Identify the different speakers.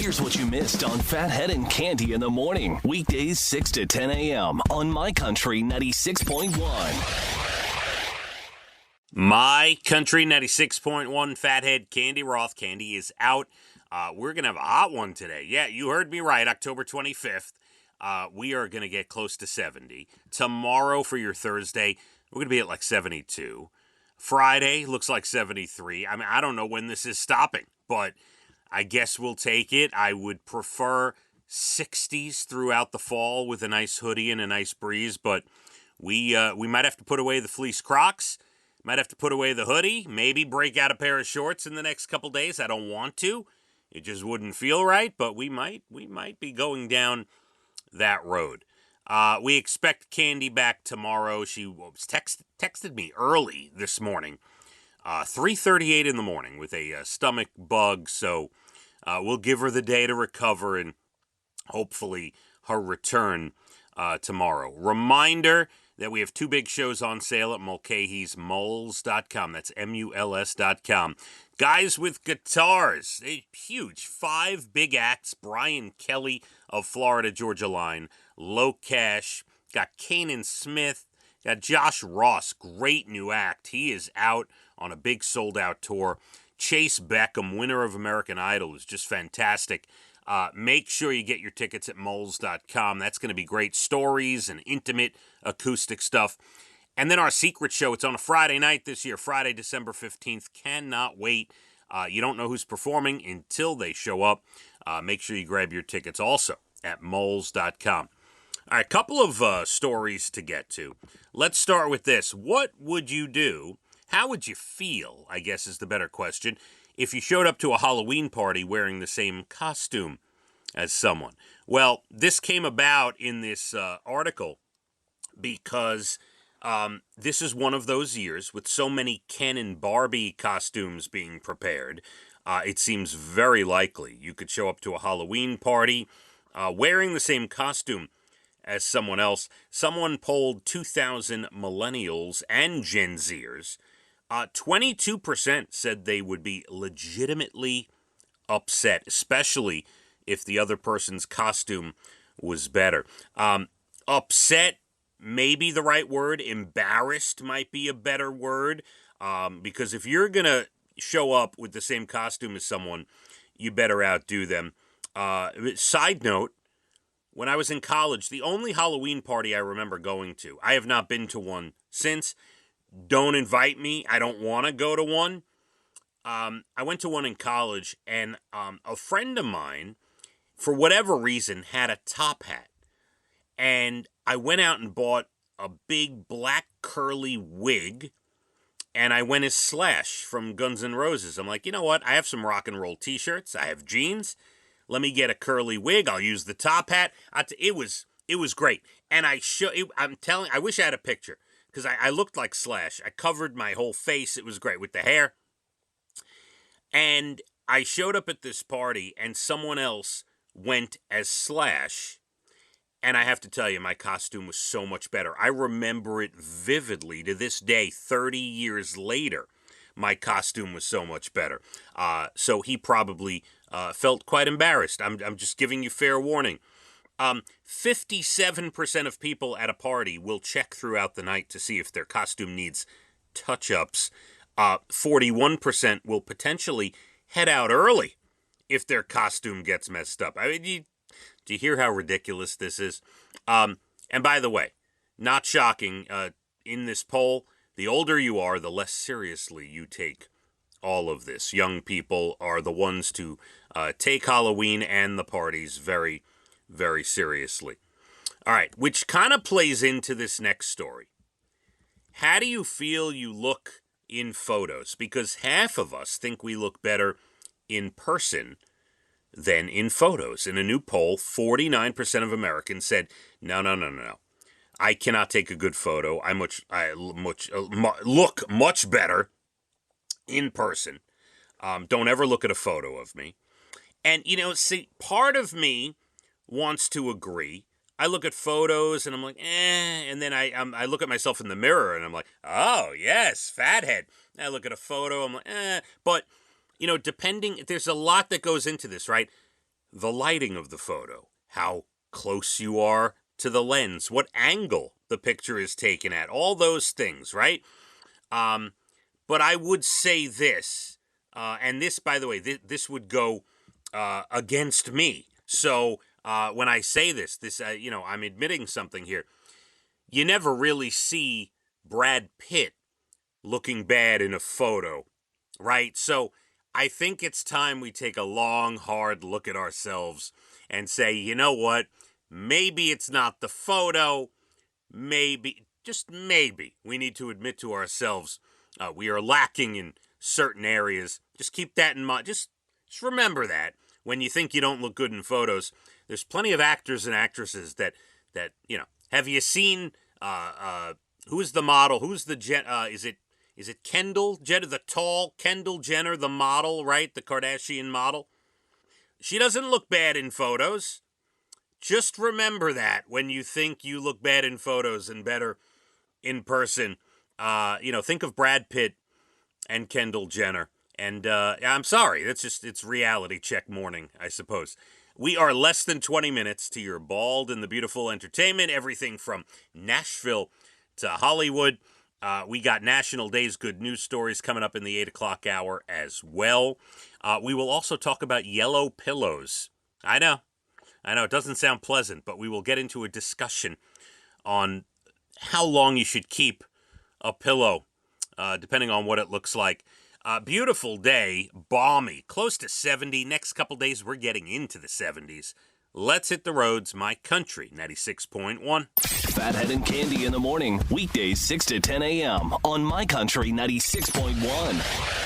Speaker 1: Here's what you missed on Phathead and Cande in the morning. Weekdays 6 to 10 a.m. on My Country 96.1.
Speaker 2: My Country 96.1, Phathead, Cande Roth. Cande is out. We're going to have a hot one today. Yeah, you heard me right, October 25th. We are going to get close to 70. Tomorrow for your Thursday, we're going to be at like 72. Friday looks like 73. I mean, I don't know when this is stopping, but I guess we'll take it. I would prefer 60s throughout the fall with a nice hoodie and a nice breeze, but we might have to put away the fleece Crocs. Might have to put away the hoodie, maybe break out a pair of shorts in the next couple days. I don't want to. It just wouldn't feel right, but we might be going down that road. We expect Cande back tomorrow. She was texted me early this morning, 3:38 in the morning with a stomach bug, so we'll give her the day to recover and hopefully her return tomorrow. Reminder that we have two big shows on sale at Mulcahy's, Moles.com. That's MULS.com. Guys with Guitars, huge. 5 big acts. Brian Kelly of Florida Georgia Line. Low Cash. Got Kanan Smith. Got Josh Ross. Great new act. He is out on a big sold-out tour. Chase Beckham, winner of American Idol, is just fantastic. Make sure you get your tickets at moles.com. That's going to be great stories and intimate acoustic stuff. And then our secret show, it's on a Friday night this year, Friday, December 15th. Cannot wait. You don't know who's performing until they show up. Make sure you grab your tickets also at moles.com. All right, a couple of stories to get to. Let's start with this. What would you do? How would you feel, I guess is the better question, if you showed up to a Halloween party wearing the same costume as someone? Well, this came about in this article because this is one of those years with so many Ken and Barbie costumes being prepared. It seems very likely you could show up to a Halloween party wearing the same costume as someone else. Someone polled 2,000 millennials and Gen Zers. 22% said they would be legitimately upset, especially if the other person's costume was better. Upset may be the right word. Embarrassed might be a better word. Because if you're going to show up with the same costume as someone, you better outdo them. Side note, when I was in college, the only Halloween party I remember going to, I have not been to one since. Don't invite me. I don't want to go to one. I went to one in college, and a friend of mine, for whatever reason, had a top hat. And I went out and bought a big black curly wig, and I went as Slash from Guns N' Roses. I'm like, you know what? I have some rock and roll t-shirts. I have jeans. Let me get a curly wig. I'll use the top hat. It was great. And I'm telling, I wish I had a picture, because I looked like Slash. I covered my whole face. It was great with the hair. And I showed up at this party, and someone else went as Slash. And I have to tell you, my costume was so much better. I remember it vividly to this day, 30 years later. My costume was so much better. So he probably felt quite embarrassed. I'm just giving you fair warning. 57% of people at a party will check throughout the night to see if their costume needs touch-ups. 41% will potentially head out early if their costume gets messed up. I mean, do you hear how ridiculous this is? And by the way, not shocking, in this poll, the older you are, the less seriously you take all of this. Young people are the ones to take Halloween and the parties very, very seriously. All right, which kind of plays into this next story. How do you feel you look in photos? Because half of us think we look better in person than in photos. In a new poll, 49% of Americans said, no. I cannot take a good photo. I look much better in person. Don't ever look at a photo of me. And, see, part of me wants to agree. I look at photos and I'm like, and then I look at myself in the mirror and I'm like, oh, yes, Phathead. I look at a photo, I'm like, But, depending, there's a lot that goes into this, right? the lighting of the photo, how close you are to the lens, what angle the picture is taken at, all those things, right? But I would say this, and this, by the way, this would go against me. So when I say this, I'm admitting something here. You never really see Brad Pitt looking bad in a photo, right? So I think it's time we take a long, hard look at ourselves and say, you know what? Maybe it's not the photo. Maybe, just maybe, we need to admit to ourselves we are lacking in certain areas. Just keep that in mind. Just remember that when you think you don't look good in photos. There's plenty of actors and actresses that Have you seen who's the model? Who's the is it Kendall Jenner, the tall Kendall Jenner, the model, right? The Kardashian model. She doesn't look bad in photos. Just remember that when you think you look bad in photos and better in person. Think of Brad Pitt and Kendall Jenner. And I'm sorry, it's reality check morning, I suppose. We are less than 20 minutes to your bald and the beautiful entertainment, everything from Nashville to Hollywood. We got National Day's good news stories coming up in the 8 o'clock hour as well. We will also talk about yellow pillows. I know, it doesn't sound pleasant, but we will get into a discussion on how long you should keep a pillow, depending on what it looks like. Beautiful day, balmy, close to 70. Next couple days, we're getting into the 70s. Let's hit the roads, My Country 96.1.
Speaker 1: Phathead and Cande in the morning, weekdays 6 to 10 a.m. on My Country 96.1.